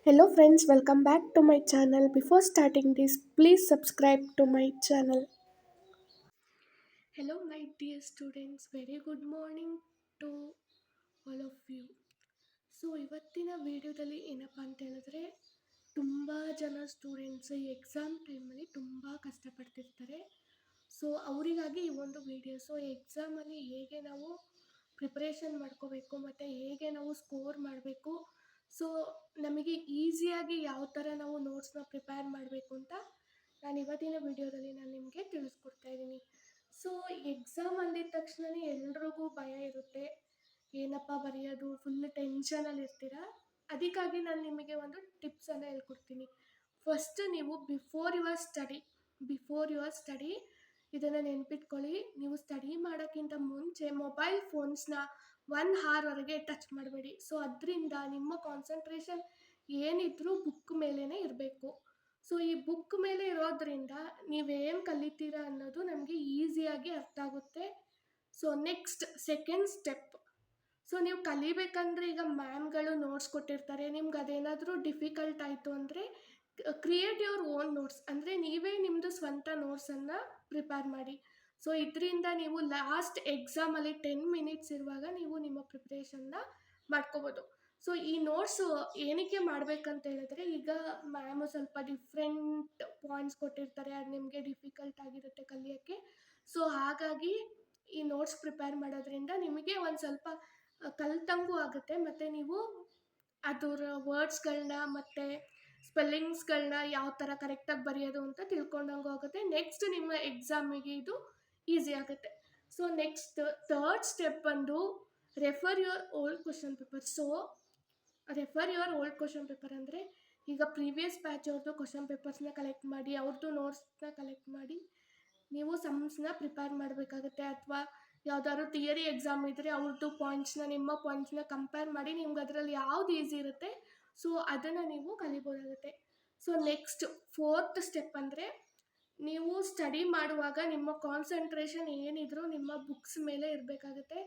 Hello friends, welcome back to my channel. Before starting this, please subscribe to my channel. Hello my dear students, very good morning to all of you. ಇವತ್ತಿನ ವಿಡಿಯೋದಲ್ಲಿ ಏನಪ್ಪ ಅಂತ ಹೇಳಿದ್ರೆ ತುಂಬ ಜನ students ಈ exam ಟೈಮಲ್ಲಿ ತುಂಬ ಕಷ್ಟಪಡ್ತಿರ್ತಾರೆ. ಅವರಿಗಾಗಿ ಈ ಒಂದು ವಿಡಿಯೋ. ಎಕ್ಸಾಮಲ್ಲಿ ಹೇಗೆ ನಾವು ಪ್ರಿಪ್ರೇಷನ್ ಮಾಡ್ಕೋಬೇಕು ಮತ್ತು ಹೇಗೆ ನಾವು ಸ್ಕೋರ್ ಮಾಡಬೇಕು, ಸೊ ನಮಗೆ ಈಸಿಯಾಗಿ ಯಾವ ಥರ ನಾವು ನೋಟ್ಸ್ನ ಪ್ರಿಪೇರ್ ಮಾಡಬೇಕು ಅಂತ ನಾನು ಇವತ್ತಿನ ವಿಡಿಯೋದಲ್ಲಿ ನಿಮಗೆ ತಿಳಿಸ್ಕೊಡ್ತಾ ಇದ್ದೀನಿ. ಎಕ್ಸಾಮ್ ಅಂದಿದ ತಕ್ಷಣವೇ ಎಲ್ರಿಗೂ ಭಯ ಇರುತ್ತೆ, ಏನಪ್ಪ ಬರೆಯೋದು, ಫುಲ್ ಟೆನ್ಷನಲ್ಲಿ ಇರ್ತೀರ. ಅದಕ್ಕಾಗಿ ನಾನು ನಿಮಗೆ ಒಂದು ಟಿಪ್ಸನ್ನು ಹೇಳ್ಕೊಡ್ತೀನಿ. ಫಸ್ಟ್ ನೀವು ಬಿಫೋರ್ ಯುವರ್ ಸ್ಟಡಿ ಇದನ್ನು ನೆನ್ಪಿಟ್ಕೊಳ್ಳಿ. ನೀವು ಸ್ಟಡಿ ಮಾಡೋಕ್ಕಿಂತ ಮುಂಚೆ ಮೊಬೈಲ್ ಫೋನ್ಸ್ನ 1 ಅವರ್ವರೆಗೆ ಟಚ್ ಮಾಡಬೇಡಿ. ಅದರಿಂದ ನಿಮ್ಮ ಕಾನ್ಸಂಟ್ರೇಷನ್ ಏನಿದ್ರೂ ಬುಕ್ ಮೇಲೇ ಇರಬೇಕು. ಈ ಬುಕ್ ಮೇಲೆ ಇರೋದ್ರಿಂದ ನೀವೇನು ಕಲಿತೀರಾ ಅನ್ನೋದು ನಮಗೆ ಈಸಿಯಾಗಿ ಅರ್ಥ ಆಗುತ್ತೆ. ನೆಕ್ಸ್ಟ್ ಸೆಕೆಂಡ್ ಸ್ಟೆಪ್, ನೀವು ಕಲಿಬೇಕಂದ್ರೆ ಈಗ ಮ್ಯಾಮ್ಗಳು ನೋಟ್ಸ್ ಕೊಟ್ಟಿರ್ತಾರೆ. ನಿಮ್ಗೆ ಅದೇನಾದರೂ ಡಿಫಿಕಲ್ಟ್ ಆಯಿತು ಅಂದರೆ ಕ್ರಿಯೇಟ್ ಯುವರ್ ಓನ್ ನೋಟ್ಸ್, ಅಂದರೆ ನೀವೇ ನಿಮ್ಮದು ಸ್ವಂತ ನೋಟ್ಸನ್ನು ಪ್ರಿಪೇರ್ ಮಾಡಿ. ಇದರಿಂದ ನೀವು ಲಾಸ್ಟ್ ಎಕ್ಸಾಮಲ್ಲಿ 10 ಮಿನಿಟ್ಸ್ ಇರುವಾಗ ನೀವು ನಿಮ್ಮ ಪ್ರಿಪ್ರೇಷನ್ನ ಮಾಡ್ಕೋಬೋದು. ಈ ನೋಟ್ಸು ಏನಕ್ಕೆ ಮಾಡಬೇಕಂತ ಹೇಳಿದ್ರೆ, ಈಗ ಮ್ಯಾಮು ಸ್ವಲ್ಪ ಡಿಫ್ರೆಂಟ್ ಪಾಯಿಂಟ್ಸ್ ಕೊಟ್ಟಿರ್ತಾರೆ, ಅದು ನಿಮಗೆ ಡಿಫಿಕಲ್ಟ್ ಆಗಿರುತ್ತೆ ಕಲಿಯೋಕ್ಕೆ. ಹಾಗಾಗಿ ಈ ನೋಟ್ಸ್ ಪ್ರಿಪೇರ್ ಮಾಡೋದ್ರಿಂದ ನಿಮಗೆ ಒಂದು ಸ್ವಲ್ಪ ಕಲಿತಂಗೂ ಆಗುತ್ತೆ, ಮತ್ತು ನೀವು ಅದರ ವರ್ಡ್ಸ್ಗಳನ್ನ ಮತ್ತು ಸ್ಪೆಲ್ಲಿಂಗ್ಸ್ಗಳನ್ನ ಯಾವ ಥರ ಕರೆಕ್ಟಾಗಿ ಬರೆಯೋದು ಅಂತ ತಿಳ್ಕೊಂಡಂಗೂ ಆಗುತ್ತೆ. ನೆಕ್ಸ್ಟ್ ನಿಮ್ಮ ಎಕ್ಸಾಮಿಗೆ ಇದು ಈಸಿ ಆಗುತ್ತೆ. ನೆಕ್ಸ್ಟ್ ಥರ್ಡ್ ಸ್ಟೆಪ್ ಬಂದು refer your old question paper. Refer your old question paper ಅಂದರೆ ಈಗ ಪ್ರೀವಿಯಸ್ ಬ್ಯಾಚ್ ಅವ್ರದ್ದು ಕ್ವಶನ್ ಪೇಪರ್ಸ್ನ ಕಲೆಕ್ಟ್ ಮಾಡಿ, ಅವ್ರದ್ದು ನೋಟ್ಸ್ನ ಕಲೆಕ್ಟ್ ಮಾಡಿ ನೀವು ಸಮ್ಸ್ನ ಪ್ರಿಪೇರ್ ಮಾಡಬೇಕಾಗುತ್ತೆ. ಅಥವಾ ಯಾವುದಾದ್ರು ಥಿಯರಿ ಎಕ್ಸಾಮ್ ಇದ್ದರೆ ಅವ್ರದ್ದು ಪಾಯಿಂಟ್ಸ್ನ, ನಿಮ್ಮ ಪಾಯಿಂಟ್ಸ್ನ ಕಂಪೇರ್ ಮಾಡಿ ನಿಮ್ಗೆ ಅದರಲ್ಲಿ ಯಾವ್ದು ಈಸಿ ಇರುತ್ತೆ ಅದನ್ನು ನೀವು ಕಲಿಬೋದಾಗುತ್ತೆ. ನೆಕ್ಸ್ಟ್ ಫೋರ್ತ್ ಸ್ಟೆಪ್ ಅಂದರೆ, ನೀವು ಸ್ಟಡಿ ಮಾಡುವಾಗ ನಿಮ್ಮ ಕಾನ್ಸಂಟ್ರೇಷನ್ ಏನಿದ್ರು ನಿಮ್ಮ ಬುಕ್ಸ್ ಮೇಲೆ ಇರಬೇಕಾಗುತ್ತೆ.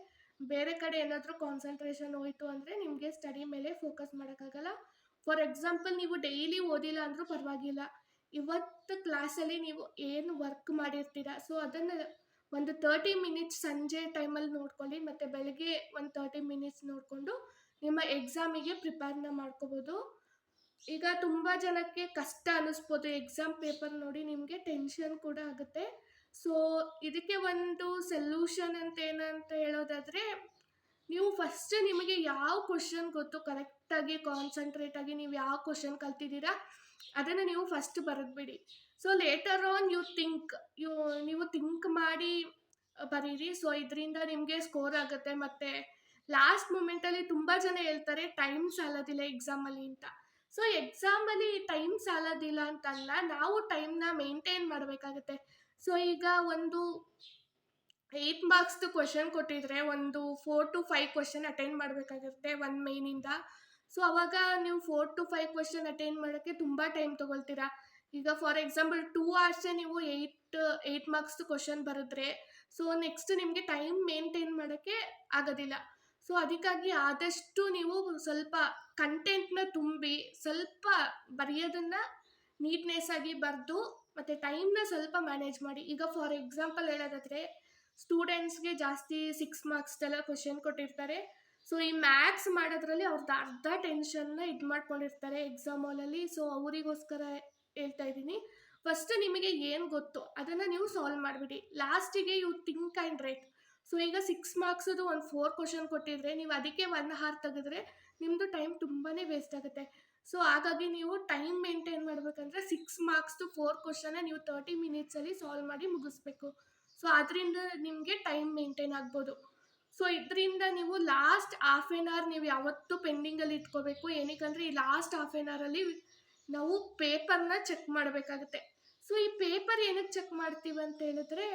ಬೇರೆ ಕಡೆ ಏನಾದರೂ ಕಾನ್ಸಂಟ್ರೇಷನ್ ಹೋಯಿತು ಅಂದರೆ ನಿಮಗೆ ಸ್ಟಡಿ ಮೇಲೆ ಫೋಕಸ್ ಮಾಡೋಕ್ಕಾಗಲ್ಲ. ಫಾರ್ ಎಕ್ಸಾಂಪಲ್, ನೀವು ಡೈಲಿ ಓದಿಲ್ಲ ಅಂದರೂ ಪರವಾಗಿಲ್ಲ, ಇವತ್ತು ಕ್ಲಾಸಲ್ಲಿ ನೀವು ಏನು ವರ್ಕ್ ಮಾಡಿರ್ತೀರ ಅದನ್ನು ಒಂದು 30 ಮಿನಿಟ್ಸ್ ಸಂಜೆ ಟೈಮಲ್ಲಿ ನೋಡ್ಕೊಳ್ಳಿ, ಮತ್ತು ಬೆಳಗ್ಗೆ ಒಂದು 30 ಮಿನಿಟ್ಸ್ ನೋಡಿಕೊಂಡು ನಿಮ್ಮ ಎಕ್ಸಾಮಿಗೆ ಪ್ರಿಪೇರ್ನ ಮಾಡ್ಕೋಬೋದು. ಈಗ ತುಂಬ ಜನಕ್ಕೆ ಕಷ್ಟ ಅನ್ನಿಸ್ಬೋದು, ಎಕ್ಸಾಮ್ ಪೇಪರ್ ನೋಡಿ ನಿಮಗೆ ಟೆನ್ಷನ್ ಕೂಡ ಆಗುತ್ತೆ. ಇದಕ್ಕೆ ಒಂದು ಸೊಲ್ಯೂಷನ್ ಅಂತ ಏನಂತ ಹೇಳೋದಾದರೆ, ನೀವು ಫಸ್ಟ್ ನಿಮಗೆ ಯಾವ ಕ್ವಶನ್ ಗೊತ್ತು ಕರೆಕ್ಟಾಗಿ ಕಾನ್ಸಂಟ್ರೇಟಾಗಿ ನೀವು ಯಾವ ಕ್ವಶನ್ ಕಲ್ತಿದ್ದೀರಾ ಅದನ್ನು ನೀವು ಫಸ್ಟ್ ಬರೆದ್ಬಿಡಿ. ಲೇಟರ್ ಆನ್ ನೀವು ಥಿಂಕ್ ಮಾಡಿ ಬರೀರಿ. ಇದರಿಂದ ನಿಮಗೆ ಸ್ಕೋರ್ ಆಗುತ್ತೆ. ಮತ್ತು ಲಾಸ್ಟ್ ಮೂಮೆಂಟಲ್ಲಿ ತುಂಬ ಜನ ಹೇಳ್ತಾರೆ ಟೈಮ್ ಸಾಲೋದಿಲ್ಲ ಎಕ್ಸಾಮಲ್ಲಿ ಅಂತ. ಎಕ್ಸಾಮಲ್ಲಿ ಟೈಮ್ ಸಾಲೋದಿಲ್ಲ ಅಂತಲ್ಲ, ನಾವು ಟೈಮ್ನ ಮೇಂಟೈನ್ ಮಾಡಬೇಕಾಗುತ್ತೆ. ಈಗ ಒಂದು 8 ಮಾರ್ಕ್ಸ್ದು ಕ್ವಶನ್ ಕೊಟ್ಟಿದ್ರೆ ಒಂದು 4 to 5 ಕ್ವಶನ್ ಅಟೆಂಡ್ ಮಾಡಬೇಕಾಗುತ್ತೆ ಒಂದು ಮೇನಿಂದ. ಅವಾಗ ನೀವು 4 to 5 ಕ್ವಶನ್ ಅಟೆಂಡ್ ಮಾಡೋಕ್ಕೆ ತುಂಬ ಟೈಮ್ ತೊಗೊಳ್ತೀರಾ. ಈಗ ಫಾರ್ ಎಕ್ಸಾಂಪಲ್ 2 hours ನೀವು 8 ಮಾರ್ಕ್ಸ್ದು ಕ್ವಶನ್ ಬರೆದ್ರೆ ನೆಕ್ಸ್ಟ್ ನಿಮಗೆ ಟೈಮ್ ಮೇಂಟೈನ್ ಮಾಡೋಕ್ಕೆ ಆಗೋದಿಲ್ಲ. ಅದಕ್ಕಾಗಿ ಆದಷ್ಟು ನೀವು ಸ್ವಲ್ಪ ಕಂಟೆಂಟ್ನ ತುಂಬಿ ಸ್ವಲ್ಪ ಬರೆಯೋದನ್ನು ನೀಟ್ನೆಸ್ ಆಗಿ ಬರೆದು ಮತ್ತು ಟೈಮ್ನ ಸ್ವಲ್ಪ ಮ್ಯಾನೇಜ್ ಮಾಡಿ. ಈಗ ಫಾರ್ ಎಕ್ಸಾಂಪಲ್ ಹೇಳೋದಾದರೆ, ಸ್ಟೂಡೆಂಟ್ಸ್ಗೆ ಜಾಸ್ತಿ 6 ಮಾರ್ಕ್ಸ್ದೆಲ್ಲ ಕ್ವಶನ್ ಕೊಟ್ಟಿರ್ತಾರೆ. ಈ ಮ್ಯಾಥ್ಸ್ ಮಾಡೋದ್ರಲ್ಲಿ ಅವ್ರದ್ದು ಅರ್ಧ ಟೆನ್ಷನ್ನ ಇದು ಮಾಡ್ಕೊಂಡಿರ್ತಾರೆ ಎಕ್ಸಾಮ್ ಹಾಲಲ್ಲಿ. ಅವರಿಗೋಸ್ಕರ ಹೇಳ್ತಾ ಇದ್ದೀನಿ, ಫಸ್ಟ್ ನಿಮಗೆ ಏನು ಗೊತ್ತು ಅದನ್ನು ನೀವು ಸಾಲ್ವ್ ಮಾಡಿಬಿಡಿ. ಲಾಸ್ಟಿಗೆ ಯು ಥಿಂಕ್ ಆ್ಯಂಡ್ ರೈಟ್. ಈಗ 6 ಮಾರ್ಕ್ಸದು ಒಂದು 4 ಕ್ವಶನ್ ಕೊಟ್ಟಿದ್ರೆ ನೀವು ಅದಕ್ಕೆ 1 hour ತೆಗೆದ್ರೆ ನಿಮ್ಮದು ಟೈಮ್ ತುಂಬಾ ವೇಸ್ಟ್ ಆಗುತ್ತೆ. ಹಾಗಾಗಿ ನೀವು ಟೈಮ್ ಮೇಂಟೈನ್ ಮಾಡಬೇಕಂದ್ರೆ 6 ಮಾರ್ಕ್ಸ್ದು 4 ಕ್ವಶನ್ನ ನೀವು 30 ಮಿನಿಟ್ಸಲ್ಲಿ ಸಾಲ್ವ್ ಮಾಡಿ ಮುಗಿಸ್ಬೇಕು. ಅದರಿಂದ ನಿಮಗೆ ಟೈಮ್ ಮೇಂಟೈನ್ ಆಗ್ಬೋದು. ಇದರಿಂದ ನೀವು ಲಾಸ್ಟ್ ಹಾಫ್ ಆನ್ ಅವರ್ ನೀವು ಯಾವತ್ತೂ ಪೆಂಡಿಂಗಲ್ಲಿ ಇಟ್ಕೋಬೇಕು. ಏನಕ್ಕಂದರೆ ಈ ಲಾಸ್ಟ್ ಹಾಫ್ ಆನ್ ಅವರಲ್ಲಿ ನಾವು ಪೇಪರ್ನ ಚೆಕ್ ಮಾಡಬೇಕಾಗುತ್ತೆ. ಈ ಪೇಪರ್ ಏನಕ್ಕೆ ಚೆಕ್ ಮಾಡ್ತೀವಿ ಅಂತ ಹೇಳಿದ್ರೆ,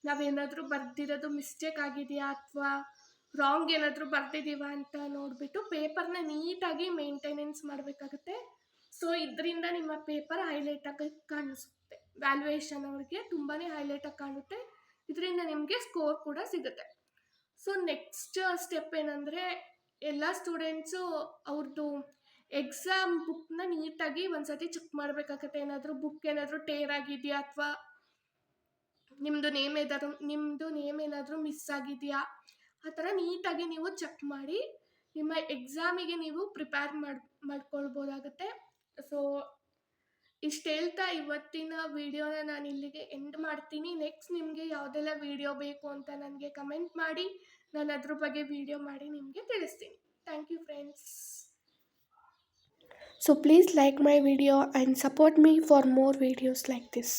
ನಾವೇನಾದರೂ ಬರ್ದಿರೋದು ಮಿಸ್ಟೇಕ್ ಆಗಿದೆಯಾ ಅಥವಾ ರಾಂಗ್ ಏನಾದರೂ ಬರ್ದಿದ್ದೀವ ಅಂತ ನೋಡಿಬಿಟ್ಟು ಪೇಪರ್ನ ನೀಟಾಗಿ ಮೇಂಟೆನೆನ್ಸ್ ಮಾಡಬೇಕಾಗುತ್ತೆ. ಇದರಿಂದ ನಿಮ್ಮ ಪೇಪರ್ ಹೈಲೈಟಾಗಿ ಕಾಣಿಸುತ್ತೆ, ವ್ಯಾಲ್ಯೂಯೇಷನ್ ಅವ್ರಿಗೆ ತುಂಬಾ ಹೈಲೈಟಾಗಿ ಕಾಣುತ್ತೆ. ಇದರಿಂದ ನಿಮಗೆ ಸ್ಕೋರ್ ಕೂಡ ಸಿಗುತ್ತೆ. ನೆಕ್ಸ್ಟ್ ಸ್ಟೆಪ್ ಏನಂದರೆ, ಎಲ್ಲ ಸ್ಟೂಡೆಂಟ್ಸು ಅವ್ರದ್ದು ಎಕ್ಸಾಮ್ ಬುಕ್ನ ನೀಟಾಗಿ ಒಂದ್ಸತಿ ಚೆಕ್ ಮಾಡಬೇಕಾಗತ್ತೆ. ಬುಕ್ ಏನಾದರೂ ಟೇರ್ ಆಗಿದೆಯಾ, ಅಥವಾ ನಿಮ್ಮದು ನೇಮ್ ಏನಾದರೂ ಮಿಸ್ ಆಗಿದೆಯಾ, ಆ ಥರ ನೀಟಾಗಿ ನೀವು ಚೆಕ್ ಮಾಡಿ ನಿಮ್ಮ ಎಕ್ಸಾಮಿಗೆ ನೀವು ಪ್ರಿಪೇರ್ ಮಾಡ್ಕೊಳ್ಬೋದಾಗುತ್ತೆ. ಸೊ ಇಷ್ಟು ಹೇಳ್ತಾ ಇವತ್ತಿನ ವಿಡಿಯೋನ ನಾನು ಇಲ್ಲಿಗೆ ಎಂಡ್ ಮಾಡ್ತೀನಿ. ನೆಕ್ಸ್ಟ್ ನಿಮಗೆ ಯಾವುದೆಲ್ಲ ವಿಡಿಯೋ ಬೇಕು ಅಂತ ನನಗೆ ಕಮೆಂಟ್ ಮಾಡಿ, ನಾನು ಅದ್ರ ಬಗ್ಗೆ ವಿಡಿಯೋ ಮಾಡಿ ನಿಮಗೆ ತಿಳಿಸ್ತೀನಿ. Thank you friends. So please like my video and support me for more videos like this.